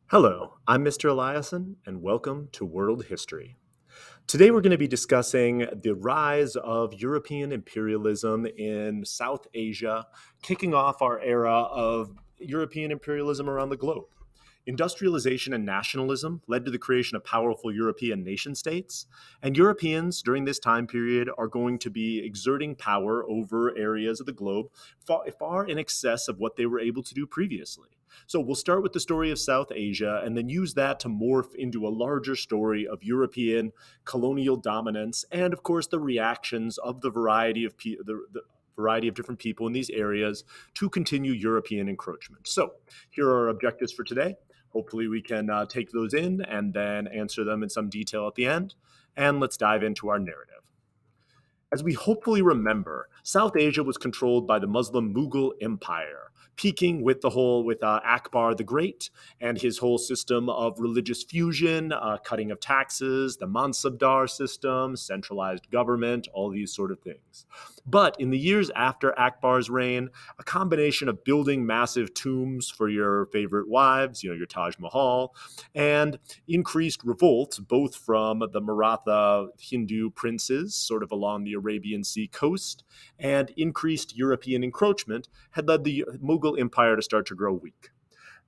Hello, I'm Mr. Eliason, and welcome to World History. Today we're going to be discussing the rise of European imperialism in South Asia, kicking off our era of European imperialism around the globe. Industrialization and nationalism led to the creation of powerful European nation states, and Europeans during this time period are going to be exerting power over areas of the globe far in excess of what they were able to do previously. So we'll start with the story of South Asia and then use that to morph into a larger story of European colonial dominance and, of course, the reactions of the variety of the variety of different people in these areas to continue European encroachment. So here are our objectives for today. Hopefully, we can take those in and then answer them in some detail at the end. And let's dive into our narrative. As we hopefully remember, South Asia was controlled by the Muslim Mughal Empire, peaking with Akbar the Great and his whole system of religious fusion, cutting of taxes, the Mansabdar system, centralized government, all these sort of things. But in the years after Akbar's reign, a combination of building massive tombs for your favorite wives, your Taj Mahal, and increased revolts both from the Maratha Hindu princes, sort of along the Arabian Sea coast, and increased European encroachment had led the Mughal Empire to start to grow weak.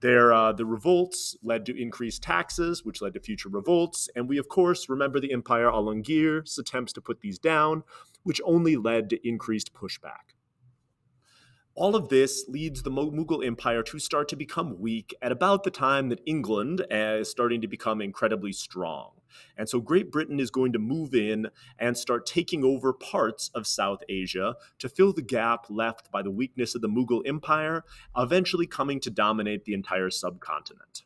The revolts led to increased taxes, which led to future revolts. And we, of course, remember the Empire Alangir's attempts to put these down, which only led to increased pushback. All of this leads the Mughal Empire to start to become weak at about the time that England is starting to become incredibly strong. And so Great Britain is going to move in and start taking over parts of South Asia to fill the gap left by the weakness of the Mughal Empire, eventually coming to dominate the entire subcontinent.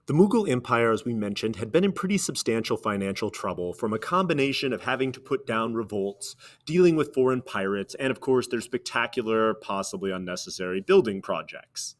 The Mughal Empire, as we mentioned, had been in pretty substantial financial trouble from a combination of having to put down revolts, dealing with foreign pirates, and of course, their spectacular, possibly unnecessary building projects.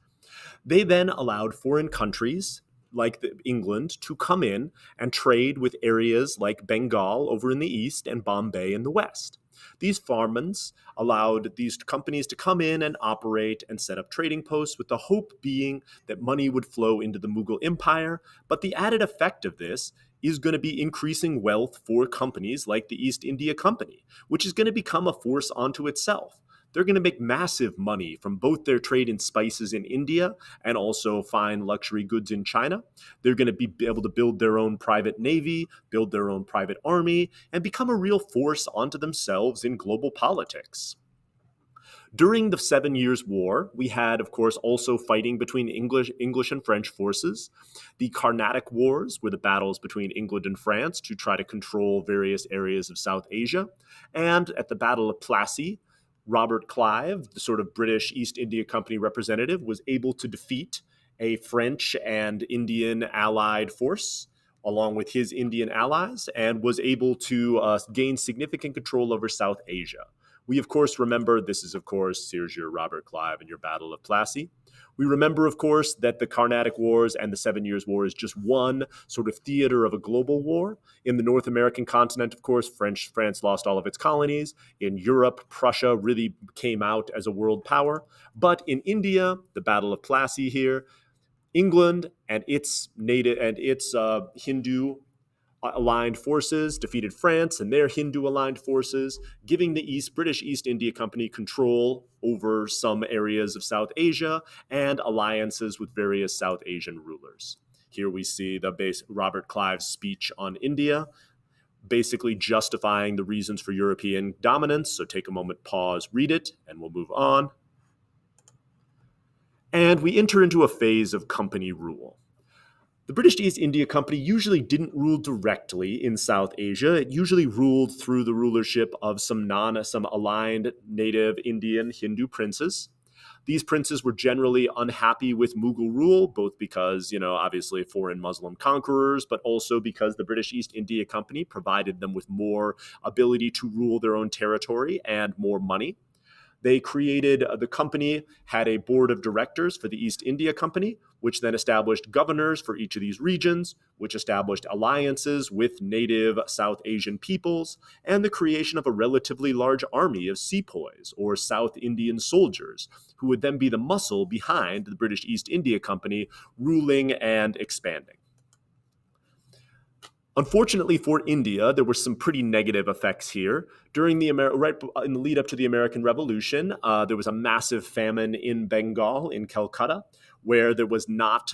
They then allowed foreign countries like England to come in and trade with areas like Bengal over in the east and Bombay in the west. These farmans allowed these companies to come in and operate and set up trading posts with the hope being that money would flow into the Mughal Empire. But the added effect of this is going to be increasing wealth for companies like the East India Company, which is going to become a force onto itself. They're going to make massive money from both their trade in spices in India and also fine luxury goods in China. They're going to be able to build their own private navy, build their own private army, and become a real force onto themselves in global politics. During the Seven Years' War, we had, of course, also fighting between English and French forces. The Carnatic Wars were the battles between England and France to try to control various areas of South Asia. And at the Battle of Plassey, Robert Clive, the sort of British East India Company representative, was able to defeat a French and Indian allied force along with his Indian allies and was able to gain significant control over South Asia. We, of course, remember this is, of course, here's your Robert Clive and your Battle of Plassey. We remember, of course, that the Carnatic Wars and the Seven Years' War is just one sort of theater of a global war. In the North American continent, of course, France lost all of its colonies. In Europe, Prussia really came out as a world power. But in India, the Battle of Plassey here, England and its native and its Hindu aligned forces defeated France and their Hindu aligned forces, giving the British East India Company control over some areas of South Asia and alliances with various South Asian rulers. Here we see the Robert Clive's speech on India, basically justifying the reasons for European dominance. So take a moment, pause, read it, and we'll move on. And we enter into a phase of company rule. The British East India Company usually didn't rule directly in South Asia. It usually ruled through the rulership of some aligned native Indian Hindu princes. These princes were generally unhappy with Mughal rule, both because, obviously foreign Muslim conquerors, but also because the British East India Company provided them with more ability to rule their own territory and more money. They created the company had a board of directors for the East India Company, which then established governors for each of these regions, which established alliances with native South Asian peoples, and the creation of a relatively large army of sepoys, or South Indian soldiers, who would then be the muscle behind the British East India Company ruling and expanding. Unfortunately for India, there were some pretty negative effects here. During right in the lead up to the American Revolution, there was a massive famine in Bengal, in Calcutta, where there was not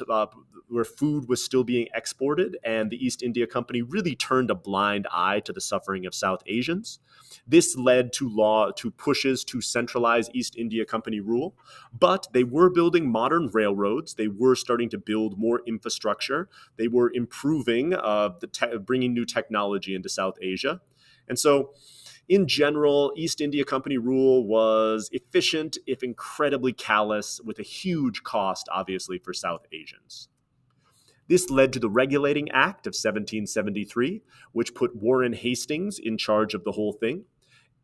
where food was still being exported, and the East India Company really turned a blind eye to the suffering of South Asians. This led to pushes to centralize East India Company rule, but they were building modern railroads. They were starting to build more infrastructure. They were improving, bringing new technology into South Asia. And so, in general, East India Company rule was efficient, if incredibly callous, with a huge cost, obviously, for South Asians. This led to the Regulating Act of 1773, which put Warren Hastings in charge of the whole thing.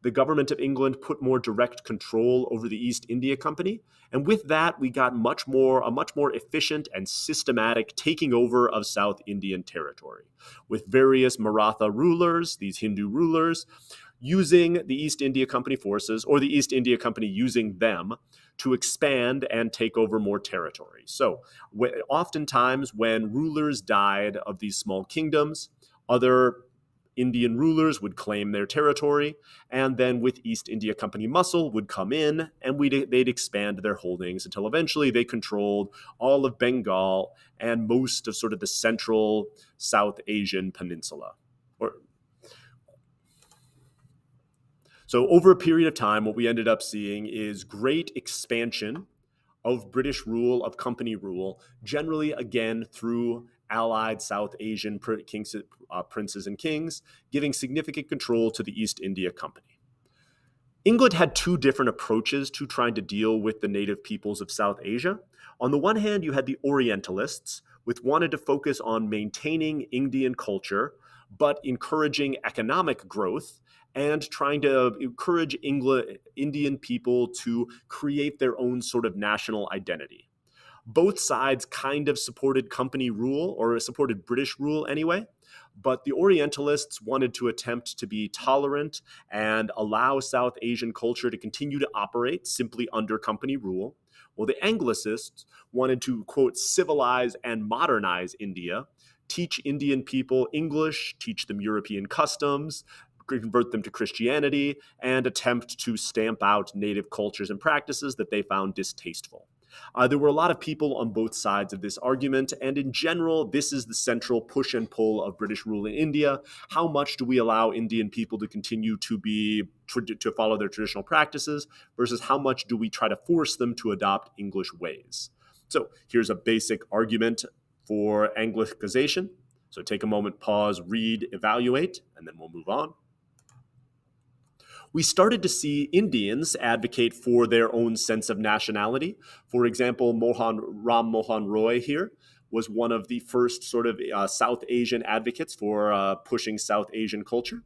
The government of England put more direct control over the East India Company, and with that, we got a much more efficient and systematic taking over of South Indian territory, with various Maratha rulers, these Hindu rulers, using the East India Company forces, or the East India Company using them, to expand and take over more territory. So, oftentimes when rulers died of these small kingdoms, other Indian rulers would claim their territory, and then with East India Company muscle would come in, and they'd expand their holdings until eventually they controlled all of Bengal and most of sort of the central South Asian peninsula. So over a period of time, what we ended up seeing is great expansion of British rule, of company rule, generally, again, through allied South Asian princes and kings, giving significant control to the East India Company. England had two different approaches to trying to deal with the native peoples of South Asia. On the one hand, you had the Orientalists, which wanted to focus on maintaining Indian culture, but encouraging economic growth and trying to encourage Indian people to create their own sort of national identity. Both sides kind of supported company rule, or supported British rule anyway, but the Orientalists wanted to attempt to be tolerant and allow South Asian culture to continue to operate simply under company rule, while the Anglicists wanted to, quote, civilize and modernize India, teach Indian people English, teach them European customs, convert them to Christianity, and attempt to stamp out native cultures and practices that they found distasteful. There were a lot of people on both sides of this argument, and in general, this is the central push and pull of British rule in India. How much do we allow Indian people to continue to follow their traditional practices versus how much do we try to force them to adopt English ways? So here's a basic argument for Anglicization. So take a moment, pause, read, evaluate, and then we'll move on. We started to see Indians advocate for their own sense of nationality. For example, Ram Mohan Roy here was one of the first sort of South Asian advocates for pushing South Asian culture.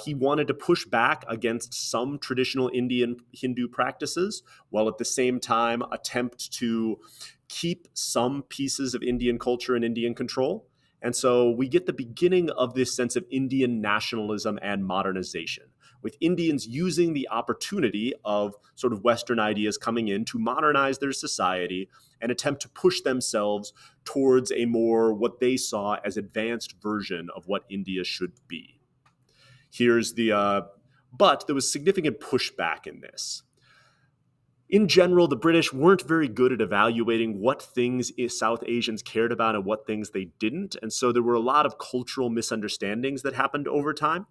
He wanted to push back against some traditional Indian Hindu practices, while at the same time attempt to keep some pieces of Indian culture and Indian control. And so we get the beginning of this sense of Indian nationalism and modernization, with Indians using the opportunity of sort of Western ideas coming in to modernize their society and attempt to push themselves towards a more what they saw as advanced version of what India should be. But there was significant pushback in this. In general, the British weren't very good at evaluating what things South Asians cared about and what things they didn't. And so there were a lot of cultural misunderstandings that happened over time.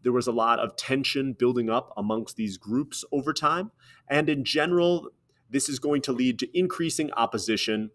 There was a lot of tension building up amongst these groups over time. And in general, this is going to lead to increasing opposition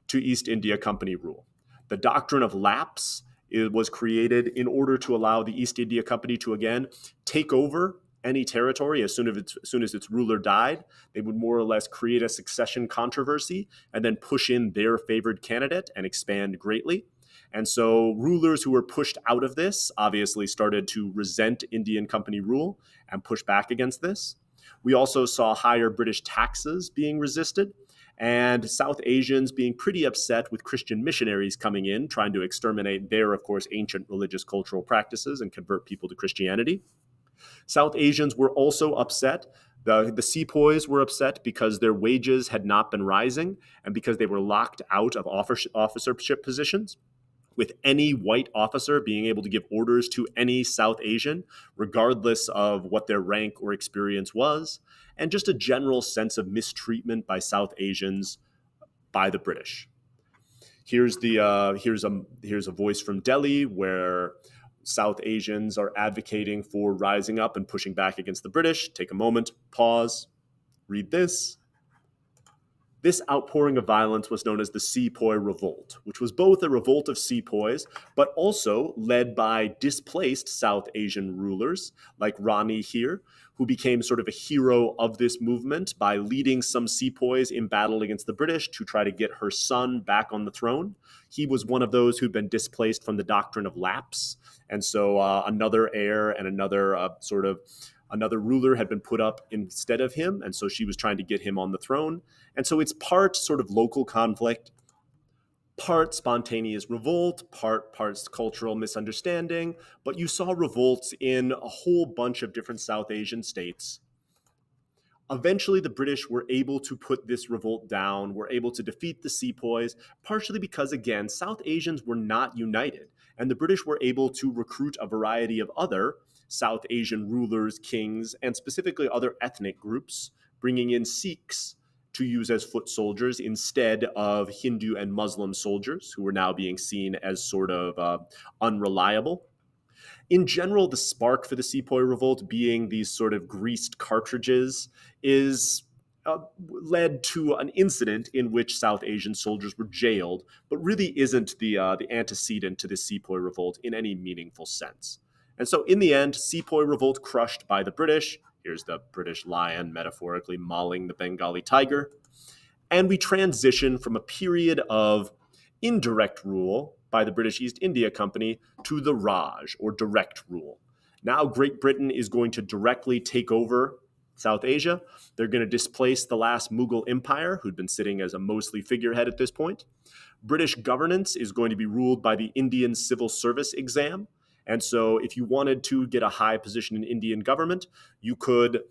to East India Company rule. The doctrine of lapse was created in order to allow the East India Company to, again, take over any territory as soon as its ruler died. They would more or less create a succession controversy and then push in their favored candidate and expand greatly. And so rulers who were pushed out of this obviously started to resent Indian Company rule and push back against this. We also saw higher British taxes being resisted, and South Asians being pretty upset with Christian missionaries coming in, trying to exterminate their, of course, ancient religious cultural practices and convert people to Christianity. South Asians were also upset. The sepoys were upset because their wages had not been rising and because they were locked out of officership positions, with any white officer being able to give orders to any South Asian, regardless of what their rank or experience was, and just a general sense of mistreatment by South Asians by the British. Here's a voice from Delhi where South Asians are advocating for rising up and pushing back against the British. Take a moment, pause, read this. This outpouring of violence was known as the Sepoy Revolt, which was both a revolt of sepoys, but also led by displaced South Asian rulers like Rani here, who became sort of a hero of this movement by leading some sepoys in battle against the British to try to get her son back on the throne. He was one of those who'd been displaced from the doctrine of lapse, and so another heir and another ruler had been put up instead of him, and so she was trying to get him on the throne. And so it's part sort of local conflict, part spontaneous revolt, parts cultural misunderstanding, but you saw revolts in a whole bunch of different South Asian states. Eventually, the British were able to put this revolt down, were able to defeat the sepoys, partially because, again, South Asians were not united, and the British were able to recruit a variety of other South Asian rulers, kings, and specifically other ethnic groups, bringing in Sikhs to use as foot soldiers instead of Hindu and Muslim soldiers who were now being seen as sort of unreliable. In general, the spark for the Sepoy Revolt being these sort of greased cartridges is led to an incident in which South Asian soldiers were jailed, but really isn't the antecedent to the Sepoy Revolt in any meaningful sense. And so in the end, Sepoy Revolt crushed by the British. Here's the British lion metaphorically mauling the Bengali tiger. And we transition from a period of indirect rule by the British East India Company to the Raj, or direct rule. Now Great Britain is going to directly take over South Asia. They're going to displace the last Mughal Empire, who'd been sitting as a mostly figurehead at this point. British governance is going to be ruled by the Indian Civil Service exam. And so if you wanted to get a high position in Indian government, you could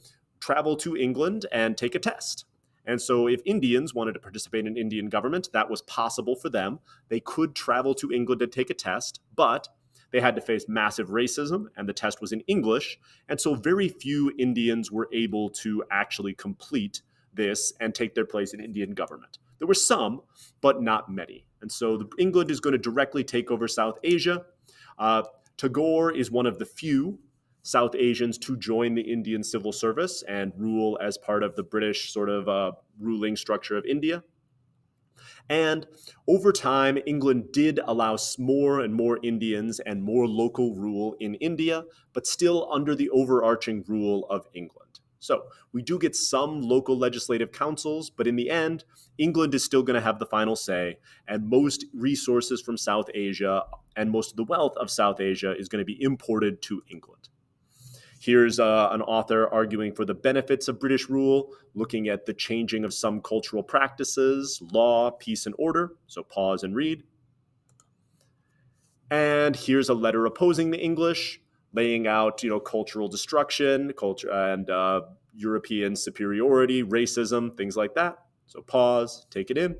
travel to England and take a test. And so if Indians wanted to participate in Indian government, that was possible for them. They could travel to England and take a test, but they had to face massive racism, and the test was in English. And so very few Indians were able to actually complete this and take their place in Indian government. There were some, but not many. And so England is going to directly take over South Asia. Tagore is one of the few South Asians to join the Indian civil service and rule as part of the British sort of ruling structure of India. And over time, England did allow more and more Indians and more local rule in India, but still under the overarching rule of England. So we do get some local legislative councils, but in the end, England is still going to have the final say, and most resources from South Asia and most of the wealth of South Asia is going to be imported to England. Here's an author arguing for the benefits of British rule, looking at the changing of some cultural practices, law, peace, and order. So pause and read. And here's a letter opposing the English, laying out, cultural destruction, culture and European superiority, racism, things like that. So pause, take it in.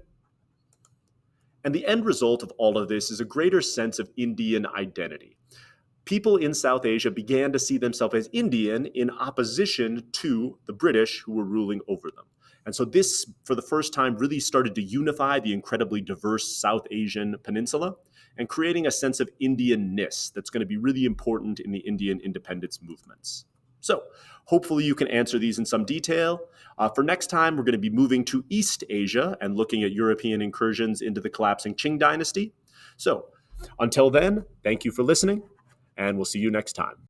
And the end result of all of this is a greater sense of Indian identity. People in South Asia began to see themselves as Indian in opposition to the British who were ruling over them. And so this, for the first time, really started to unify the incredibly diverse South Asian peninsula and creating a sense of Indianness that's going to be really important in the Indian independence movements. So hopefully you can answer these in some detail. For next time, we're going to be moving to East Asia and looking at European incursions into the collapsing Qing dynasty. So until then, thank you for listening, and we'll see you next time.